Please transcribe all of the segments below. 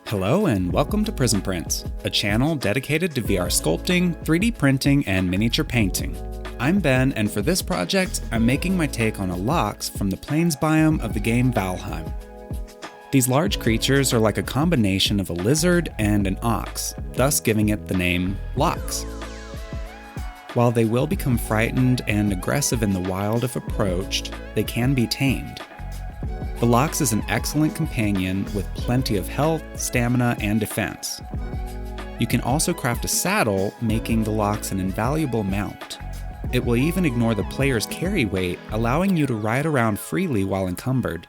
Hello and welcome to Prism Prints, a channel dedicated to VR sculpting, 3D printing, and miniature painting. I'm Ben, and for this project, I'm making my take on a Lox from the plains biome of the game Valheim. These large creatures are like a combination of a lizard and an ox, thus giving it the name Lox. While they will become frightened and aggressive in the wild if approached, they can be tamed. The Lox is an excellent companion with plenty of health, stamina, and defense. You can also craft a saddle, making the Lox an invaluable mount. It will even ignore the player's carry weight, allowing you to ride around freely while encumbered.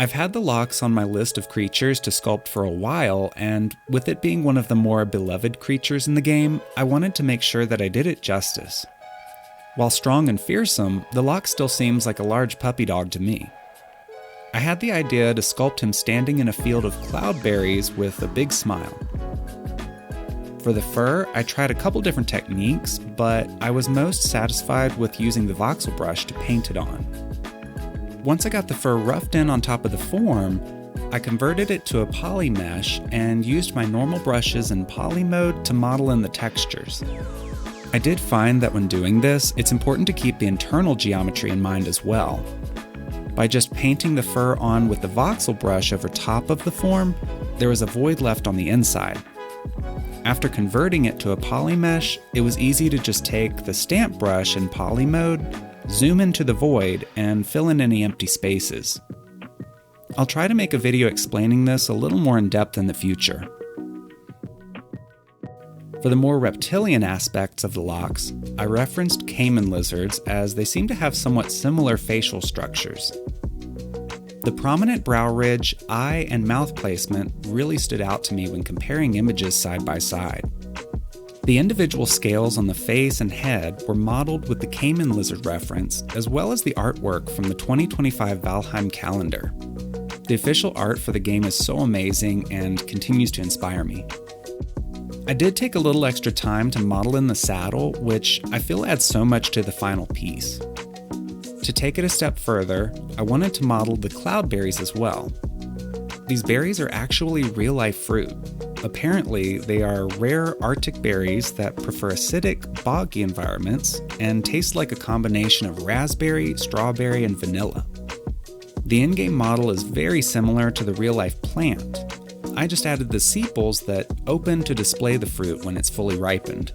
I've had the Lox on my list of creatures to sculpt for a while, and with it being one of the more beloved creatures in the game, I wanted to make sure that I did it justice. While strong and fearsome, the Lox still seems like a large puppy dog to me. I had the idea to sculpt him standing in a field of cloudberries with a big smile. For the fur, I tried a couple different techniques, but I was most satisfied with using the voxel brush to paint it on. Once I got the fur roughed in on top of the form, I converted it to a poly mesh and used my normal brushes in poly mode to model in the textures. I did find that when doing this, it's important to keep the internal geometry in mind as well. By just painting the fur on with the voxel brush over top of the form, there was a void left on the inside. After converting it to a poly mesh, it was easy to just take the stamp brush in poly mode, zoom into the void, and fill in any empty spaces. I'll try to make a video explaining this a little more in depth in the future. For the more reptilian aspects of the Lox, I referenced caiman lizards as they seem to have somewhat similar facial structures. The prominent brow ridge, eye, and mouth placement really stood out to me when comparing images side by side. The individual scales on the face and head were modeled with the caiman lizard reference, as well as the artwork from the 2025 Valheim calendar. The official art for the game is so amazing and continues to inspire me. I did take a little extra time to model in the saddle, which I feel adds so much to the final piece. To take it a step further, I wanted to model the cloudberries as well. These berries are actually real-life fruit. Apparently, they are rare Arctic berries that prefer acidic, boggy environments and taste like a combination of raspberry, strawberry, and vanilla. The in-game model is very similar to the real-life plant. I just added the sepals that open to display the fruit when it's fully ripened.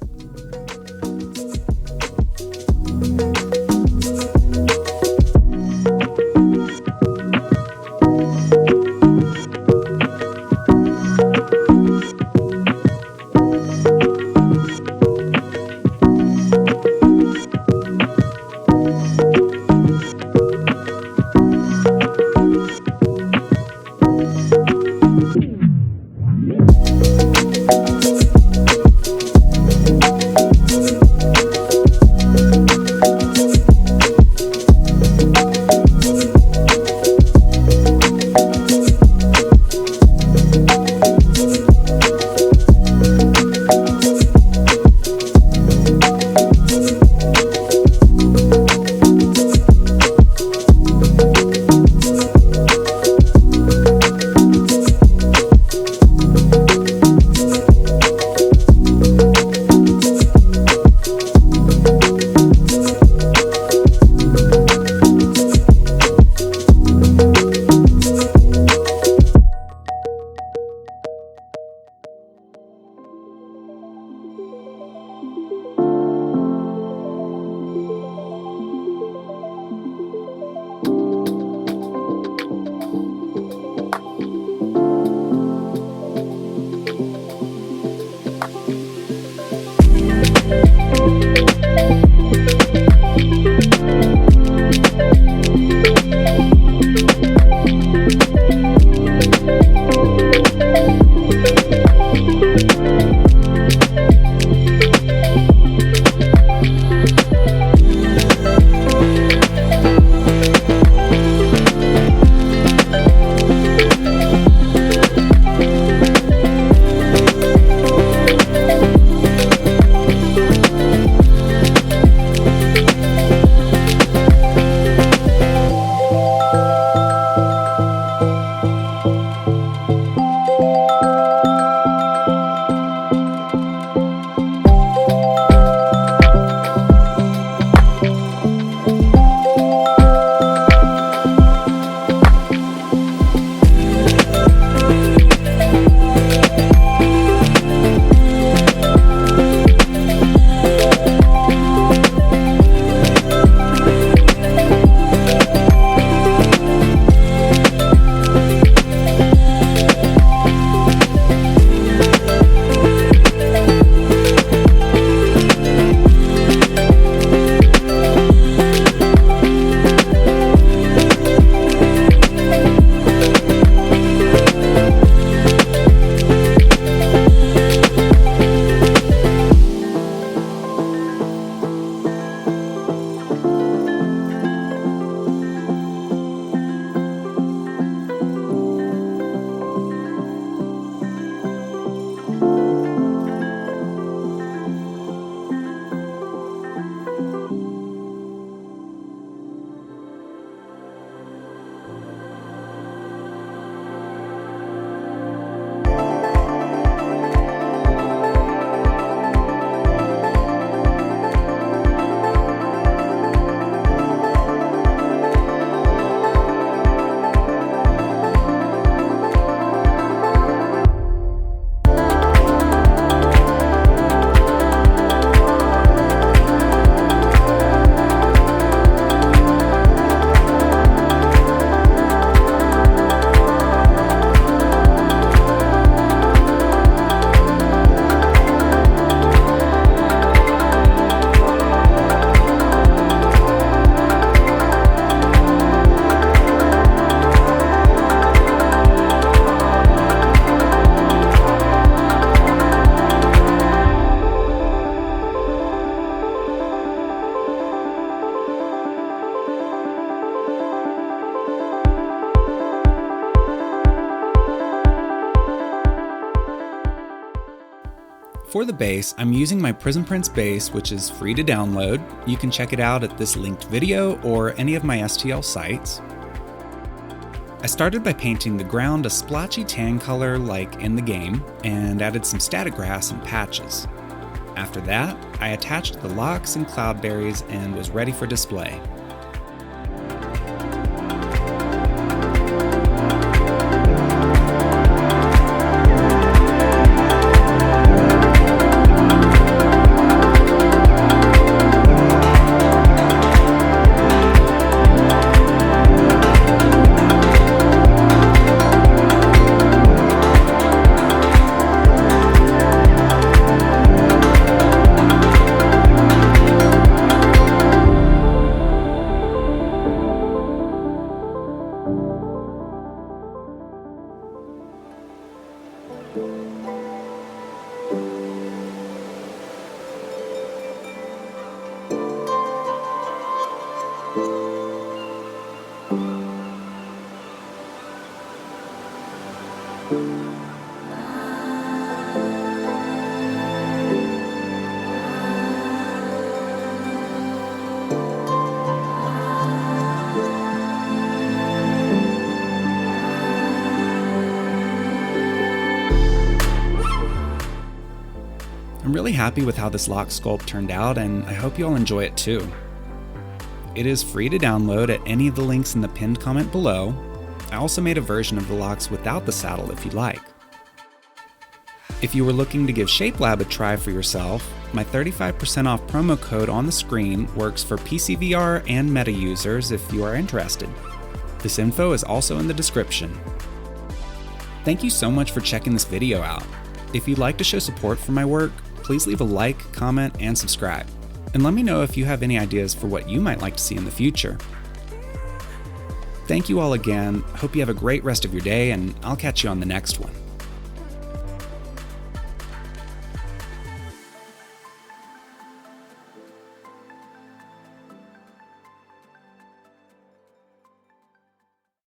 For the base, I'm using my Prism Prints base, which is free to download. You can check it out at this linked video or any of my STL sites. I started by painting the ground a splotchy tan color like in the game, and added some static grass and patches. After that, I attached the Lox and Cloudberries and was ready for display. I'm really happy with how this Lox sculpt turned out, and I hope you all enjoy it too. It is free to download at any of the links in the pinned comment below. I also made a version of the Lox without the saddle if you'd like. If you were looking to give Shapelab a try for yourself, my 35% off promo code on the screen works for PCVR and Meta users if you are interested. This info is also in the description. Thank you so much for checking this video out. If you'd like to show support for my work, please leave a like, comment, and subscribe. And let me know if you have any ideas for what you might like to see in the future. Thank you all again, hope you have a great rest of your day, and I'll catch you on the next one.